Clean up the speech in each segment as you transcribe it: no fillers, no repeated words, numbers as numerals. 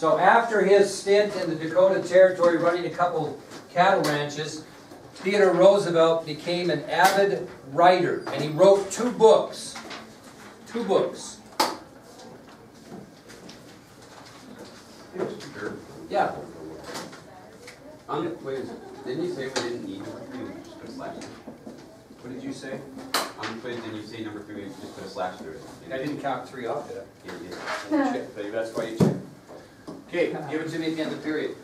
So after his stint in the Dakota Territory running a couple cattle ranches, Theodore Roosevelt became an avid writer, and he wrote 2 books. 2 books. Yeah. Wait, didn't you say we didn't need number 3? We just put a slash through it? What did you say? Didn't you say number 3? We just put a slash through it? I didn't count 3 off, did I? Yeah, yeah. But that's why you checked. Okay, give it to me at the end of the period.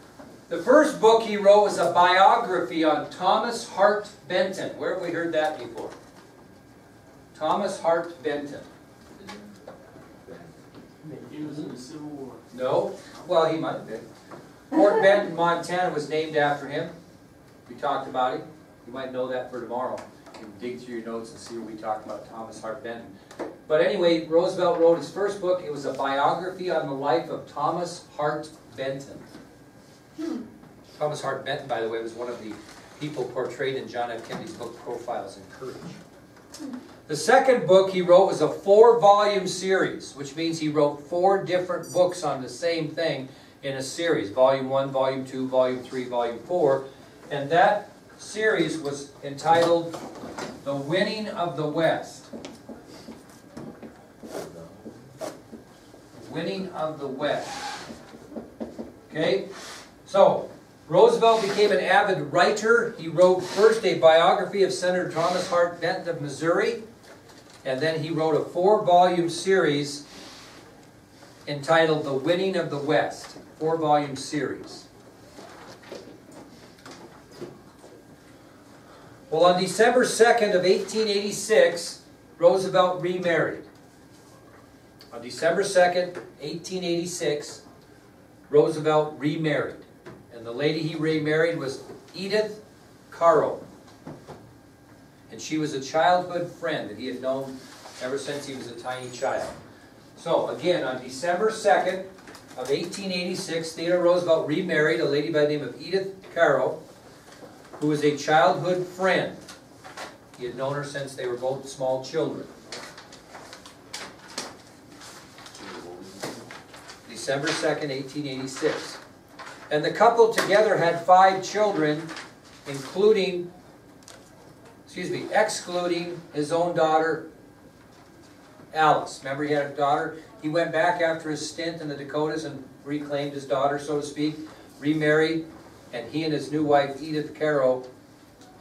The first book he wrote was a biography on Thomas Hart Benton. Where have we heard that before? Thomas Hart Benton. He was in the Civil War. No? Well, he might have been. Fort Benton, Montana was named after him. We talked about him. You might know that for tomorrow. You can dig through your notes and see where we talked about Thomas Hart Benton. But anyway, Roosevelt wrote his first book. It was a biography on the life of Thomas Hart Benton. Thomas Hart Benton, by the way, was one of the people portrayed in John F. Kennedy's book, Profiles in Courage. The second book he wrote was a 4-volume series, which means he wrote 4 different books on the same thing in a series. Volume 1, Volume 2, Volume 3, Volume 4. And that series was entitled The Winning of the West. Winning of the West. Okay? So, Roosevelt became an avid writer. He wrote first a biography of Senator Thomas Hart Benton of Missouri, and then he wrote a 4-volume series entitled The Winning of the West. 4-volume series. Well, on December 2nd of 1886, Roosevelt remarried. On December 2nd, 1886, Roosevelt remarried. And the lady he remarried was Edith Caro. And she was a childhood friend that he had known ever since he was a tiny child. So, again, on December 2nd of 1886, Theodore Roosevelt remarried a lady by the name of Edith Caro, who was a childhood friend. He had known her since they were both small children. December 2nd, 1886. And the couple together had 5 children, excluding his own daughter, Alice. Remember, he had a daughter? He went back after his stint in the Dakotas and reclaimed his daughter, so to speak, remarried, and he and his new wife, Edith Caro,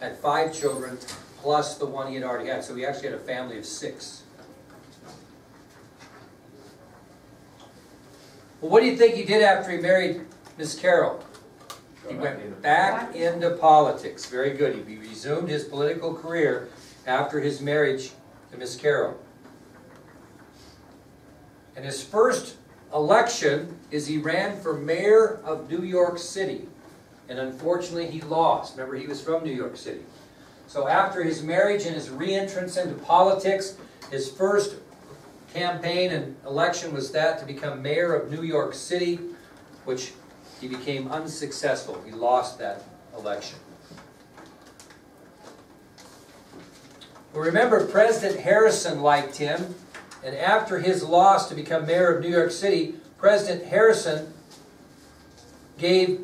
had 5 children, plus the one he had already had. So he actually had a family of 6. Well, what do you think he did after he married Miss Carroll? He went back into politics. Very good. He resumed his political career after his marriage to Miss Carroll. And his first election is he ran for mayor of New York City. And unfortunately he lost. Remember, he was from New York City. So after his marriage and his re-entrance into politics, his first campaign and election was that to become mayor of New York City, which he became unsuccessful. He lost that election. Well, remember, President Harrison liked him, and after his loss to become mayor of New York City, President Harrison gave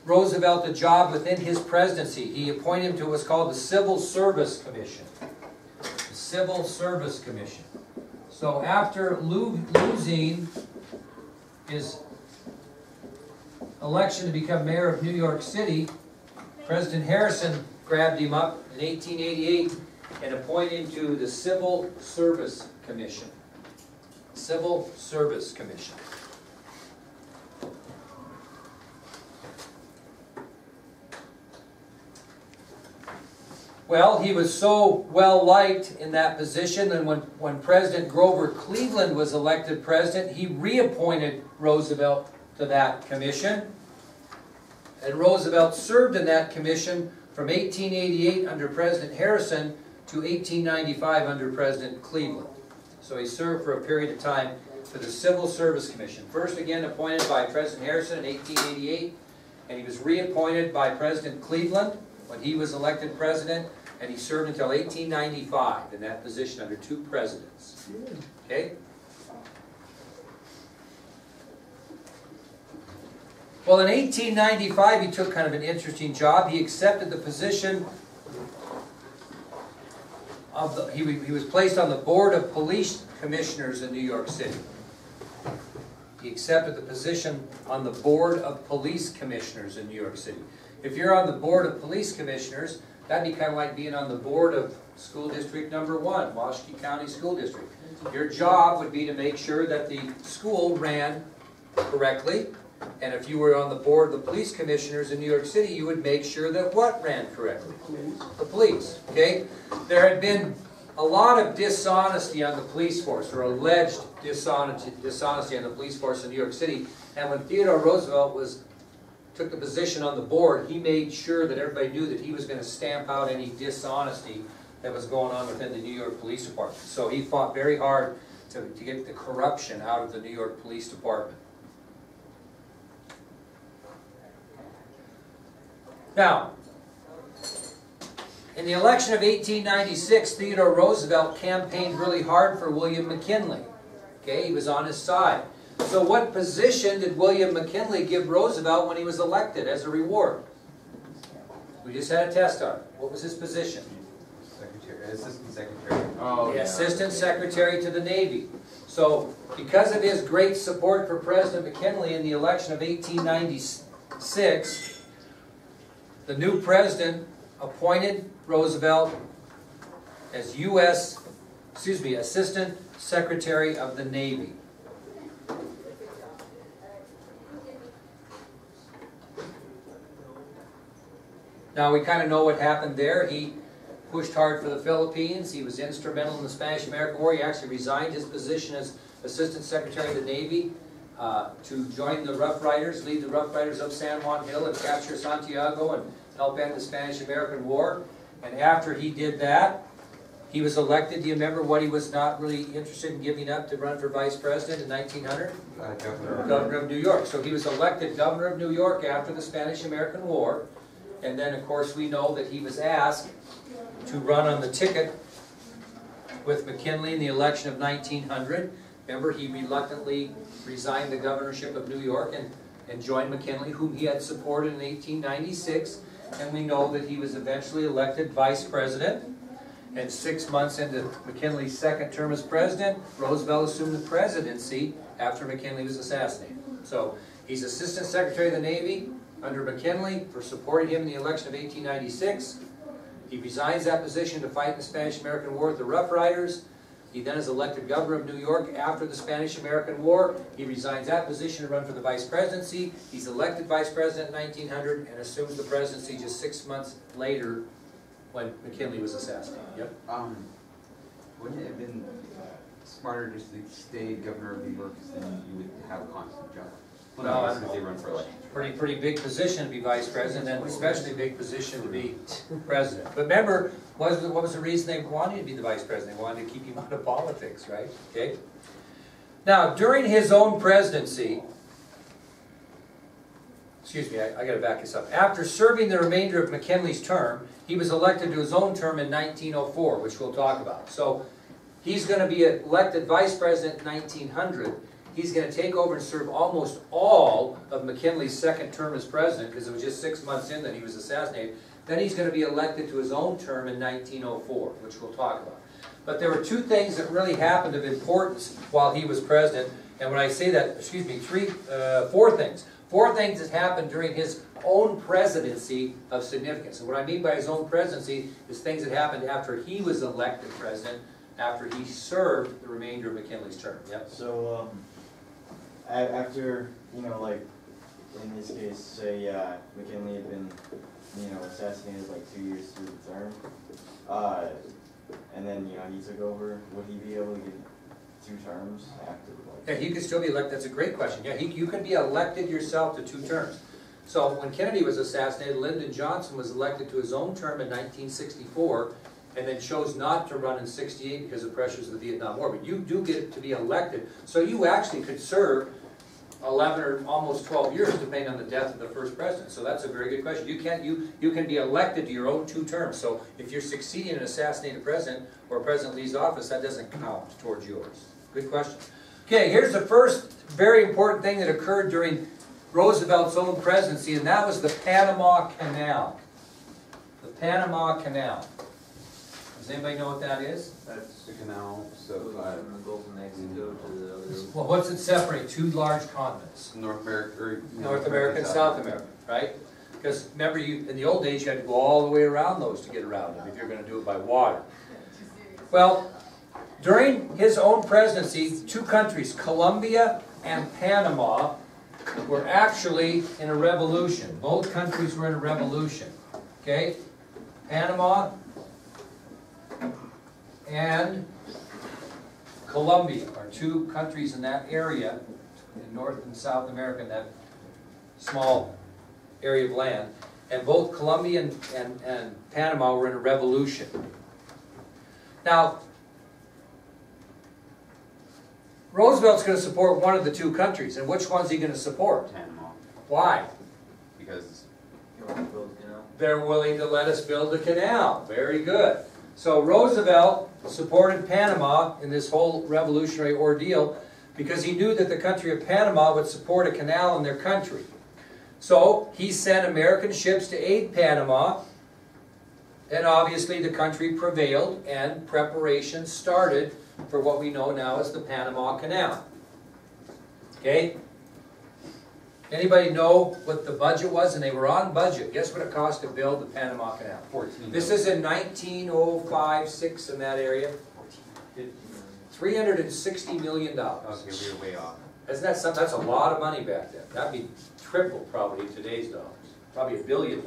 Roosevelt a job within his presidency. He appointed him to what's called the Civil Service Commission. The Civil Service Commission. So after losing his election to become mayor of New York City, President Harrison grabbed him up in 1888 and appointed him to the Civil Service Commission. Civil Service Commission. Well, he was so well liked in that position, and when President Grover Cleveland was elected president, he reappointed Roosevelt to that commission. And Roosevelt served in that commission from 1888 under President Harrison to 1895 under President Cleveland. So he served for a period of time for the Civil Service Commission. First again appointed by President Harrison in 1888, and he was reappointed by President Cleveland when he was elected president, and he served until 1895 in that position under 2 presidents. Okay? Well, in 1895, he took kind of an interesting job. He accepted the position of the, he was placed on the Board of Police Commissioners in New York City. He accepted the position on the Board of Police Commissioners in New York City. If you're on the Board of Police Commissioners, that'd be kind of like being on the Board of School District Number 1, Washakie County School District. Your job would be to make sure that the school ran correctly, and if you were on the Board of the Police Commissioners in New York City, you would make sure that what ran correctly? The police, okay? There had been a lot of dishonesty on the police force, or alleged dishonesty on the police force in New York City, and when Theodore Roosevelt took the position on the board, he made sure that everybody knew that he was going to stamp out any dishonesty that was going on within the New York Police Department. So he fought very hard to get the corruption out of the New York Police Department. Now, in the election of 1896, Theodore Roosevelt campaigned really hard for William McKinley. Okay, he was on his side. So what position did William McKinley give Roosevelt when he was elected as a reward? We just had a test on it. What was his position? Secretary, Assistant Secretary. Oh, The Assistant Secretary to the Navy. So, because of his great support for President McKinley in the election of 1896, the new president appointed Roosevelt as Assistant Secretary of the Navy. Now we kind of know what happened there. He pushed hard for the Philippines. He was instrumental in the Spanish-American War. He actually resigned his position as Assistant Secretary of the Navy to join the Rough Riders, lead the Rough Riders up San Juan Hill and capture Santiago and help end the Spanish-American War. And after he did that, he was elected. Do you remember what he was not really interested in giving up to run for Vice President in 1900? Governor of New York. So he was elected Governor of New York after the Spanish-American War. And then, of course, we know that he was asked to run on the ticket with McKinley in the election of 1900. Remember, he reluctantly resigned the governorship of New York and joined McKinley, whom he had supported in 1896. And we know that he was eventually elected Vice President. And 6 months into McKinley's second term as president, Roosevelt assumed the presidency after McKinley was assassinated. So he's Assistant Secretary of the Navy under McKinley for supporting him in the election of 1896. He resigns that position to fight in the Spanish-American War with the Rough Riders. He then is elected Governor of New York after the Spanish-American War. He resigns that position to run for the Vice Presidency. He's elected Vice President in 1900 and assumes the presidency just 6 months later when McKinley was assassinated. Yep. Wouldn't it have been smarter just to stay Governor of New York, because then you would have a constant job? Well, As soon as they run for election. Pretty big position to be Vice President, and especially a big position to be President. But remember, what was the reason they wanted to be the Vice President? They wanted to keep him out of politics, right? Okay. Now, during his own presidency, excuse me, I got to back this up. After serving the remainder of McKinley's term, he was elected to his own term in 1904, which we'll talk about. So he's going to be elected Vice President in 1900. He's going to take over and serve almost all of McKinley's second term as president, because it was just 6 months in that he was assassinated. Then he's going to be elected to his own term in 1904, which we'll talk about. But there were two things that really happened of importance while he was president. And when I say that, excuse me, four things. Four things that happened during his own presidency of significance. And what I mean by his own presidency is things that happened after he was elected president, after he served the remainder of McKinley's term. Yep. So, after, you know, like, in this case, say, McKinley had been, you know, assassinated like 2 years through the term, and then, you know, he took over, would he be able to get 2 terms after? Yeah, he could still be elected. That's a great question. Yeah, you could be elected yourself to 2 terms. So when Kennedy was assassinated, Lyndon Johnson was elected to his own term in 1964, and then chose not to run in 68 because of pressures of the Vietnam War. But you do get to be elected, so you actually could serve 11 or almost 12 years, depending on the death of the first president. So that's a very good question. You can be elected to your own 2 terms. So if you're succeeding an assassinated president, or a president leaves office, that doesn't count towards yours. Good question. Okay, here's the first very important thing that occurred during Roosevelt's own presidency, and that was the Panama Canal. The Panama Canal. Does anybody know what that is? That's the canal, so, From the Gulf of Mexico to the other. Well, what's it separate? Two large continents. North America, or. North America and South America, right? Because remember, in the old days, you had to go all the way around those to get around them if you're going to do it by water. Well, during his own presidency, two countries, Colombia and Panama, were actually in a revolution. Both countries were in a revolution. Okay? Panama and Colombia are two countries in that area, in North and South America, in that small area of land. And both Colombia and Panama were in a revolution. Now, Roosevelt's going to support one of the two countries, and which one's he going to support? Panama, Why? because You want to build a canal? They're willing to let us build a canal. Very good. So Roosevelt supported Panama in this whole revolutionary ordeal because he knew that the country of Panama would support a canal in their country. So he sent American ships to aid Panama, and obviously the country prevailed and preparations started for what we know now as the Panama Canal. Okay? Anybody know what the budget was? And they were on budget. Guess what it cost to build the Panama Canal? 14. This is in 1905, 6 in that area. $360 million. Okay, we were way off. Isn't that something? That's a lot of money back then. That'd be triple probably in today's dollars. Probably $1 billion.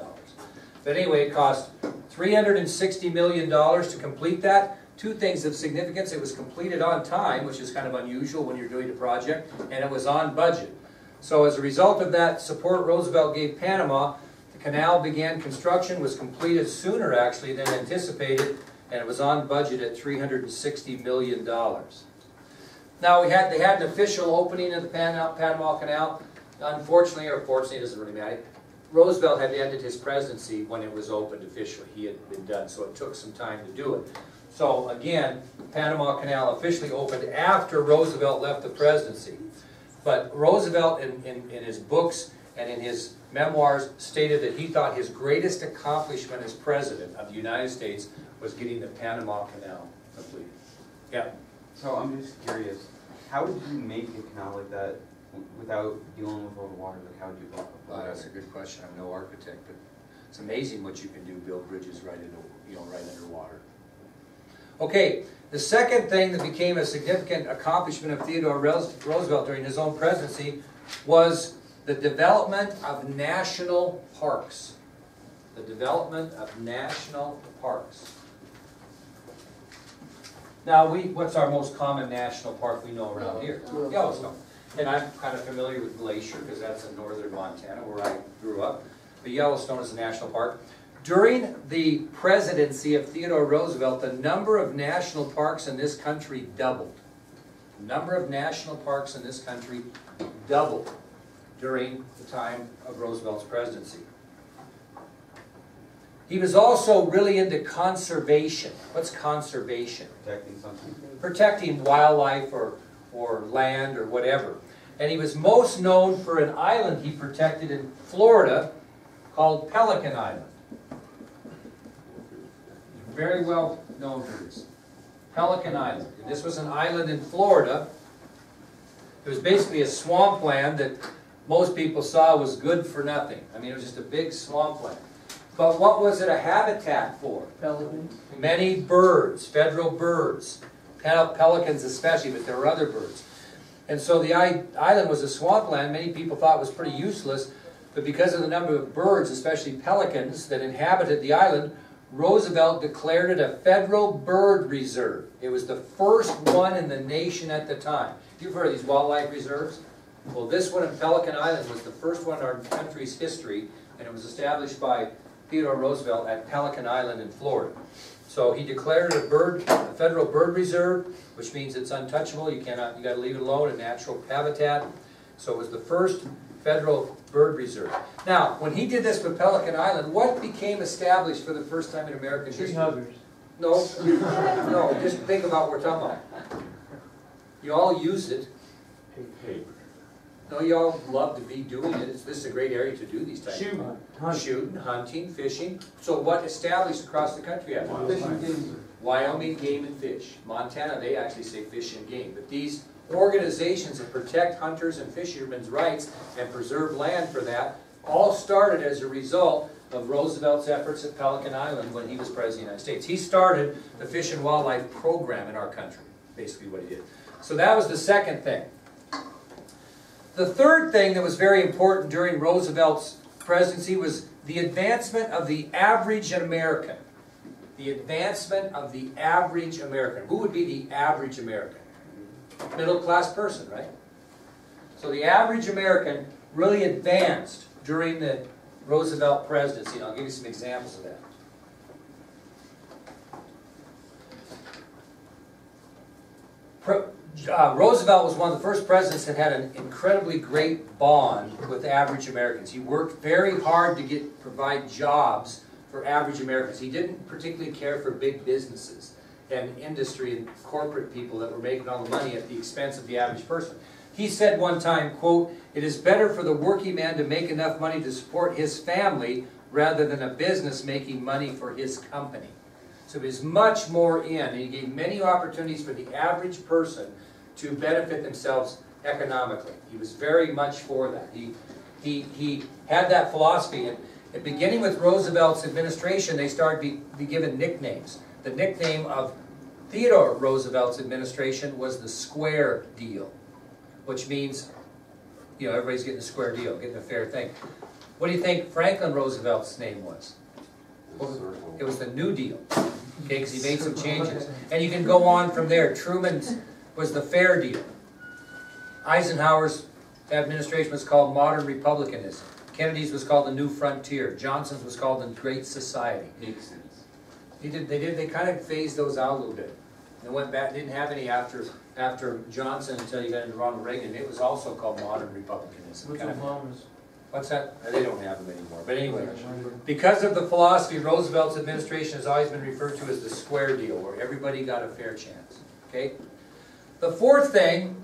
But anyway, it cost $360 million to complete that. Two things of significance. It was completed on time, which is kind of unusual when you're doing a project, and it was on budget. So as a result of that support Roosevelt gave Panama, the canal began construction, was completed sooner actually than anticipated, and it was on budget at $360 million. Now they had an official opening of the Panama Canal. Unfortunately, or fortunately, it doesn't really matter. Roosevelt had ended his presidency when it was opened officially. He had been done, so it took some time to do it. So again, the Panama Canal officially opened after Roosevelt left the presidency. But Roosevelt, in his books and in his memoirs, stated that he thought his greatest accomplishment as president of the United States was getting the Panama Canal completed. Yeah. So I'm just curious, how would you make a canal like that without dealing with all the water? Like, how would you build it? Well, that's a good question. I'm no architect, but it's amazing what you can do, build bridges right into, right underwater. Okay, the second thing that became a significant accomplishment of Theodore Roosevelt during his own presidency was the development of national parks. The development of national parks. Now, what's our most common national park we know around here? Yellowstone. And I'm kind of familiar with Glacier because that's in northern Montana where I grew up. But Yellowstone is a national park. During the presidency of Theodore Roosevelt, the number of national parks in this country doubled. The number of national parks in this country doubled during the time of Roosevelt's presidency. He was also really into conservation. What's conservation? Protecting something. Protecting wildlife or land or whatever. And he was most known for an island he protected in Florida called Pelican Island. Very well known for this. Pelican Island. And this was an island in Florida. It was basically a swampland that most people saw was good for nothing. I mean, it was just a big swampland. But what was it a habitat for? Pelicans. Many birds, federal birds. Pelicans especially, but there were other birds. And so the island was a swampland. Many people thought it was pretty useless. But because of the number of birds, especially pelicans, that inhabited the island, Roosevelt declared it a federal bird reserve. It was the first one in the nation at the time. You've heard of these wildlife reserves? Well, this one in Pelican Island was the first one in our country's history, and it was established by Theodore Roosevelt at Pelican Island in Florida. So he declared it a federal bird reserve, which means it's untouchable. You got to leave it alone, a natural habitat. So it was the first federal bird reserve. Now, when he did this with Pelican Island, what became established for the first time in American history? Tree huggers. No, no, just think about what we're talking about. You all use it. Paper. No, y'all love to be doing it. This is a great area to do these types of Shooting. shooting, hunting, fishing. So what established across the country at? Fishing games. Wyoming, game and fish. Montana, they actually say fish and game. But these organizations that protect hunters and fishermen's rights and preserve land for that all started as a result of Roosevelt's efforts at Pelican Island when he was President of the United States. He started the Fish and Wildlife Program in our country, basically what he did. So that was the second thing. The third thing that was very important during Roosevelt's presidency was the advancement of the average American. The advancement of the average American. Who would be the average American? Middle class person, right? So the average American really advanced during the Roosevelt presidency. And I'll give you some examples of that. Roosevelt was one of the first presidents that had an incredibly great bond with average Americans. He worked very hard to provide jobs for average Americans. He didn't particularly care for big businesses and industry and corporate people that were making all the money at the expense of the average person. He said one time, quote, "It is better for the working man to make enough money to support his family rather than a business making money for his company." So he was much more in, and he gave many opportunities for the average person to benefit themselves economically. He was very much for that. He had that philosophy. And beginning with Roosevelt's administration, they started to be given nicknames. The nickname of Theodore Roosevelt's administration was the square deal, which means, you know, everybody's getting a square deal, getting a fair thing. What do you think Franklin Roosevelt's name was? It was the New Deal, okay, because he made some changes. And you can go on from there. Truman's was the Fair Deal. Eisenhower's administration was called Modern Republicanism. Kennedy's was called the New Frontier. Johnson's was called the Great Society. Makes sense. They kind of phased those out a little bit. They went back, didn't have any after Johnson until you got into Ronald Reagan. It was also called Modern Republicanism. What's Kind of- Obama's? What's that? They don't have them anymore. But anyway, because of the philosophy, Roosevelt's administration has always been referred to as the square deal, where everybody got a fair chance. Okay? The fourth thing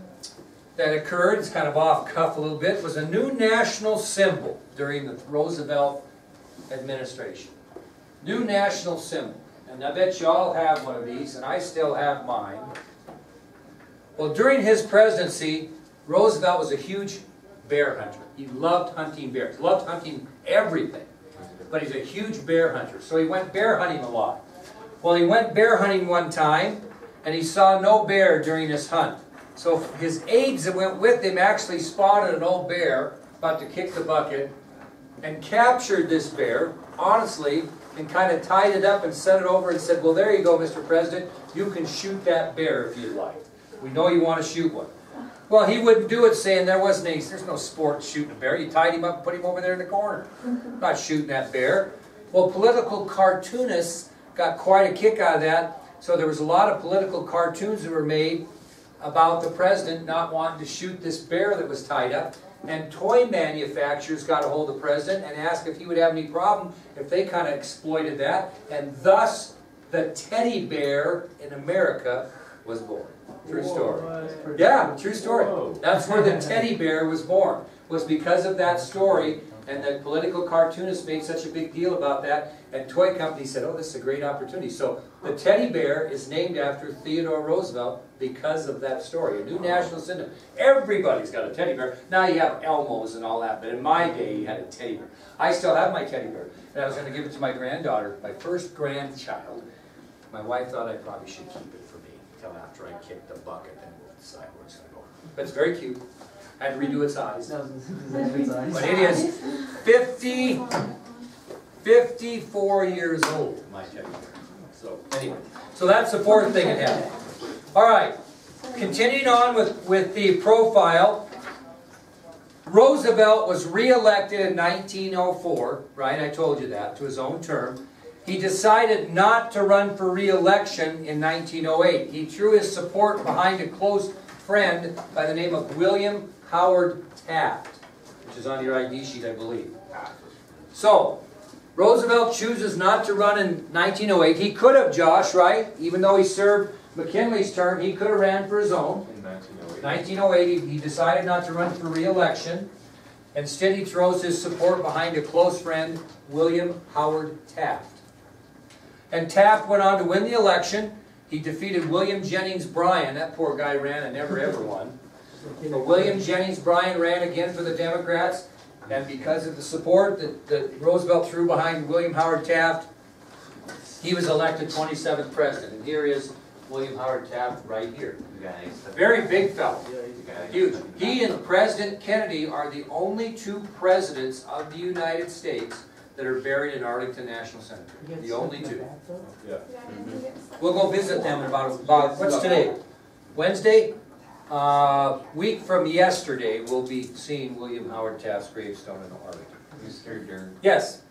that occurred, it's kind of off cuff a little bit, was a new national symbol during the Roosevelt administration. New national symbol. And I bet you all have one of these, and I still have mine. Well, during his presidency, Roosevelt was a huge bear hunter. He loved hunting bears, loved hunting everything. But he's a huge bear hunter, so he went bear hunting a lot. Well, he went bear hunting one time, and he saw no bear during his hunt. So his aides that went with him actually spotted an old bear about to kick the bucket and captured this bear, honestly, and kind of tied it up and set it over and said, "Well, there you go, Mr. President. You can shoot that bear if you'd like. We know you want to shoot one." Well, he wouldn't do it, saying there's no sport shooting a bear. You tied him up and put him over there in the corner. Not shooting that bear. Well, political cartoonists got quite a kick out of that, so there was a lot of political cartoons that were made about the president not wanting to shoot this bear that was tied up. And toy manufacturers got a hold of the president and asked if he would have any problem if they kind of exploited that. And thus, the teddy bear in America was born. True story. Yeah, true story. That's where the teddy bear was born. Was because of that story, and that political cartoonists made such a big deal about that, and toy companies said, "Oh, this is a great opportunity." So the teddy bear is named after Theodore Roosevelt because of that story. A new national symbol. Everybody's got a teddy bear. Now you have Elmos and all that, but in my day you had a teddy bear. I still have my teddy bear, and I was going to give it to my granddaughter, my first grandchild. My wife thought I probably should keep it for me until after I kick the bucket, and we'll decide where it's going to go. But it's very cute. I had to redo its eyes. But it is 54 years old, my teddy bear. So anyway, so that's the fourth thing it had. All right, continuing on with the profile, Roosevelt was re-elected in 1904, right? I told you that, to his own term. He decided not to run for re-election in 1908. He threw his support behind a close friend by the name of William Howard Taft, which is on your ID sheet, I believe. So, Roosevelt chooses not to run in 1908. He could have, Josh, right? Even though he served McKinley's term, he could have ran for his own. 1908, he decided not to run for re-election. Instead, he throws his support behind a close friend, William Howard Taft. And Taft went on to win the election. He defeated William Jennings Bryan. That poor guy ran and never ever won. But William Jennings Bryan ran again for the Democrats. And because of the support that Roosevelt threw behind William Howard Taft, he was elected 27th president. And here is William Howard Taft right here. Very big fellow. Huge. He and President Kennedy are the only two presidents of the United States that are buried in Arlington National Cemetery. The only two. We'll go visit them in about what's today? Wednesday? Week from yesterday, we'll be seeing William Howard Taft's gravestone in Arlington. Mr. Dern, Yes.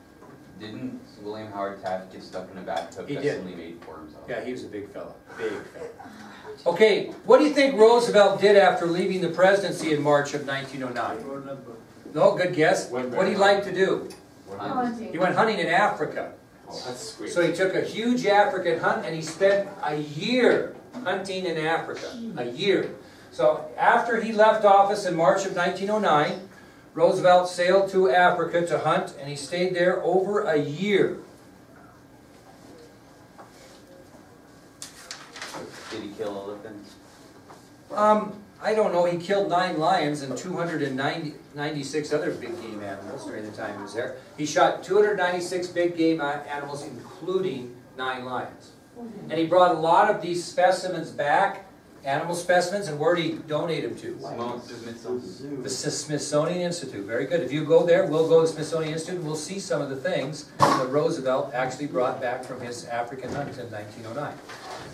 didn't William Howard Taft get stuck in a bathtub He that did. somebody made for himself? Yeah, he was a big fella. Big fella. Okay, what do you think Roosevelt did after leaving the presidency in March of 1909? No, good guess. What did he like to do? He went hunting in Africa. Oh, that's sweet. So he took a huge African hunt and he spent a year hunting in Africa. A year. So after he left office in March of 1909, Roosevelt sailed to Africa to hunt and he stayed there over a year. Did he kill elephants? I don't know, he killed 9 lions and 296 other big game animals during the time he was there. He shot 296 big game animals, including 9 lions. And he brought a lot of these specimens back, animal specimens, and where did he donate them to? The Smithsonian Institute. Very good. If you go there, we'll go to the Smithsonian Institute and we'll see some of the things that Roosevelt actually brought back from his African hunts in 1909.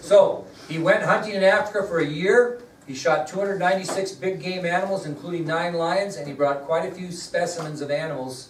So, he went hunting in Africa for a year. He shot 296 big game animals, including 9 lions, and he brought quite a few specimens of animals